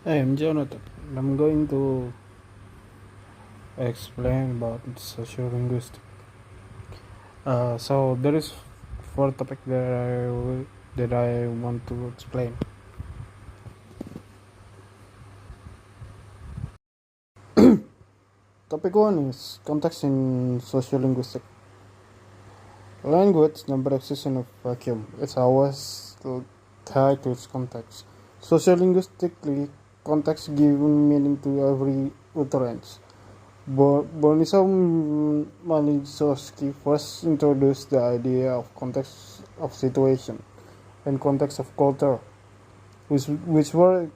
Hi, I'm Jonathan. I'm going to explain about sociolinguistic. So there is four topic that I want to explain. Topic one is context in sociolinguistic. Language never exists in a vacuum. It's always tied to its context. Sociolinguistically, context gives meaning to every utterance. Bronislaw Malinowski first introduced the idea of context of situation and context of culture, which, which were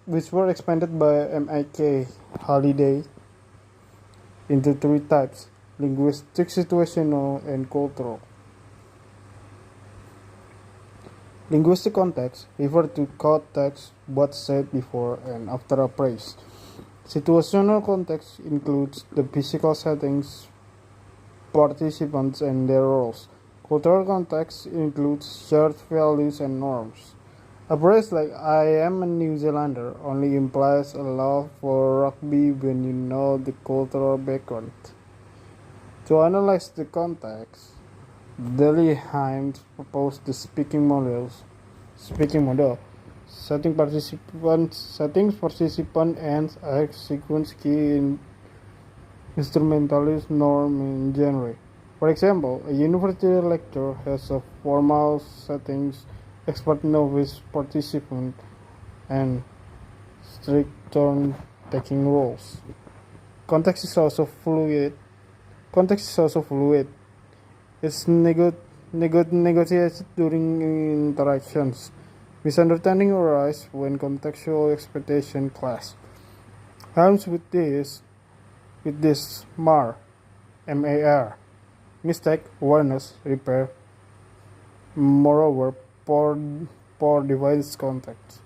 which were expanded by M.I.K. Halliday into three types: linguistic, situational, and cultural. Linguistic context refer to context both said before and after a praise. Situational context includes the physical settings, participants, and their roles. Cultural context includes shared values and norms. A phrase like "I am a New Zealander" only implies a love for rugby when you know the cultural background. To analyze the context, Deli Himes proposed the speaking model, setting participant ends as sequence key in instrumentalist norm in genre. For example, a university lecture has a formal settings, expert novice participant, and strict turn-taking roles. Context is also fluid. Context is also fluid. It's negotiated during interactions. Misunderstanding arise when contextual expectation clash. Harms with this MAR, mistake, awareness, repair. Moreover, poor device context.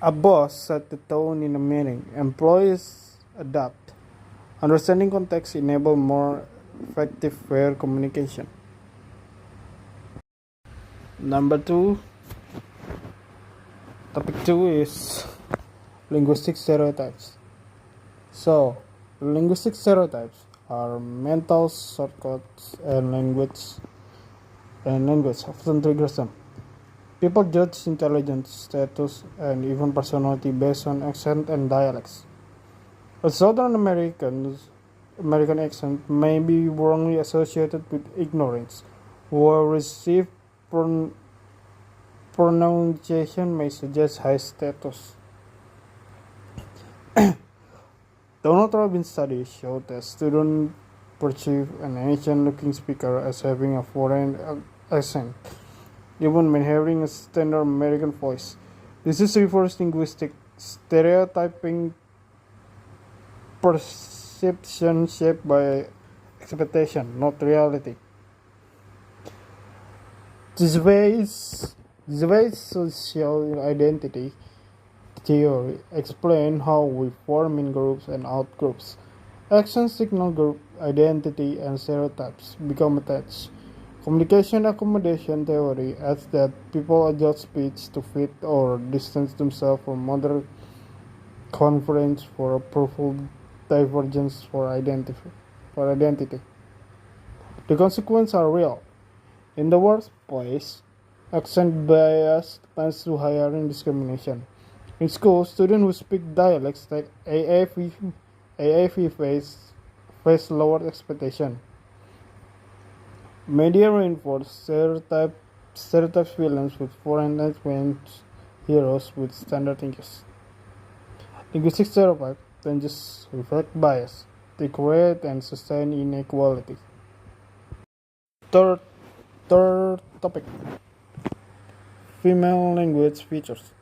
A boss set the tone in a meeting. Employees adapt. Understanding context enable more effective fair communication. Number two, topic two is linguistic stereotypes. So, linguistic stereotypes are mental shortcuts and language often triggers them. People judge intelligence, status, and even personality based on accent and dialects. A Southern American accent may be wrongly associated with ignorance, while received pronunciation may suggest high status. Donald Robbins' studies show that students perceive an Asian-looking speaker as having a foreign accent, even when hearing a standard American voice. This is reverse linguistic stereotyping perception shaped by expectation, not reality. This way is social identity theory explain how we form in groups and out-groups. Actions signal group identity and stereotypes become attached. Communication accommodation theory adds that people adjust speech to fit or distance themselves from other conference for approval divergence for identity. The consequences are real. In the workplace, accent bias tends to hiring discrimination. In school, students who speak dialects like AAV face lower expectation. Media reinforce stereotypes villains with foreign influence heroes with standard English. Linguistic stereotypes then just reflect bias. They create and sustain inequality. Third, third topic: female language features.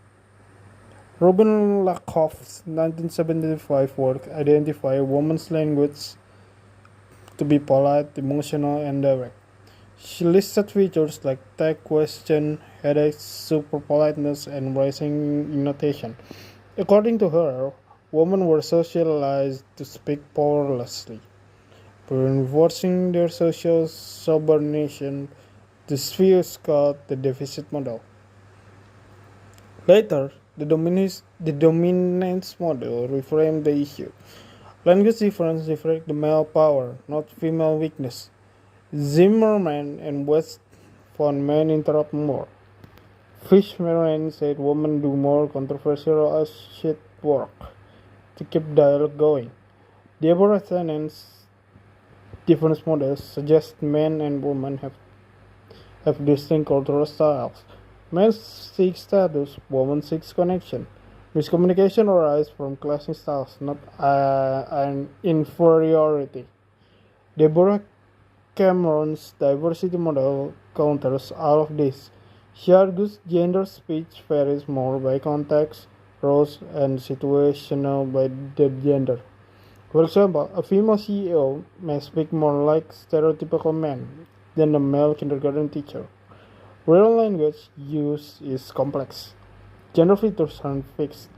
Ruben Lakoff's 1975 work identified women's language to be polite, emotional, and direct. She listed features like tag question, headaches, super politeness, and rising intonation. According to her, women were socialized to speak powerlessly, reinforcing their social subordination. This view is called the deficit model. Later, The dominance model reframed the issue. Language difference reflect the male power, not female weakness. Zimmerman and West found men interrupt more. Fishman said women do more controversial as shit work to keep dialogue going. Deborah Tennant's difference models suggest men and women have distinct cultural styles. Men seek status, women seek connection. Miscommunication arises from clashing styles, not an inferiority. Deborah Cameron's diversity model counters all of this. She argues gender speech varies more by context, roles, and situational by the gender. For example, a female CEO may speak more like stereotypical men than a male kindergarten teacher. Real language use is complex. Gender features aren't fixed.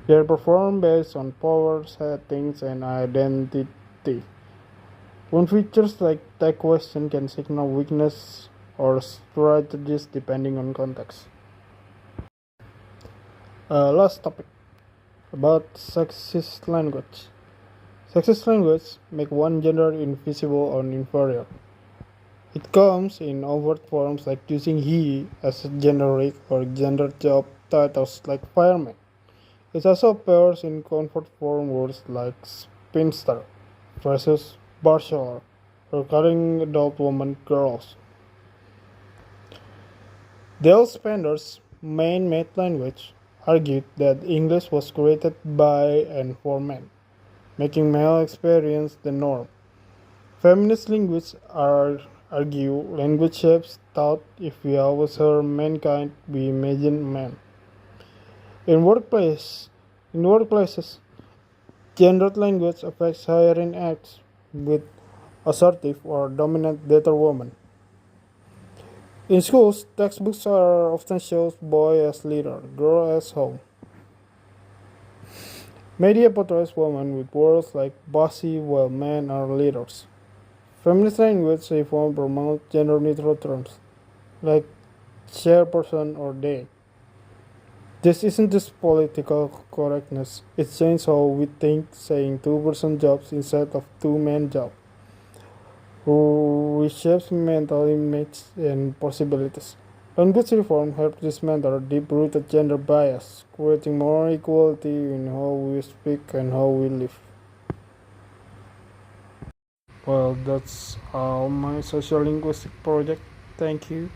They are performed based on power, settings, and identity. One features like that question can signal weakness or strategies depending on context. Last topic about sexist language. Sexist language make one gender invisible or inferior. It comes in overt forms like using he as a generic or gender job titles like fireman. It also appears in comfort form words like spinster versus bachelor or calling adult women girls. Dale Spender's man-made language argued that English was created by and for men, making male experience the norm. Feminist linguists argue language shapes thought. If we always heard mankind, we imagine men. In workplaces, gendered language affects hiring acts with assertive or dominant data women. In schools, textbooks are often shows boy as leader, girl as home. Media portrays women with words like bossy while men are leaders. Feminist language reform promotes gender neutral terms like chairperson or they. This isn't just political correctness, it's changed how we think, saying two-person jobs instead of two-man job, reshapes mental image and possibilities. Language reform helps dismantle deep-rooted gender bias, creating more equality in how we speak and how we live. Well, that's all my sociolinguistic project. Thank you.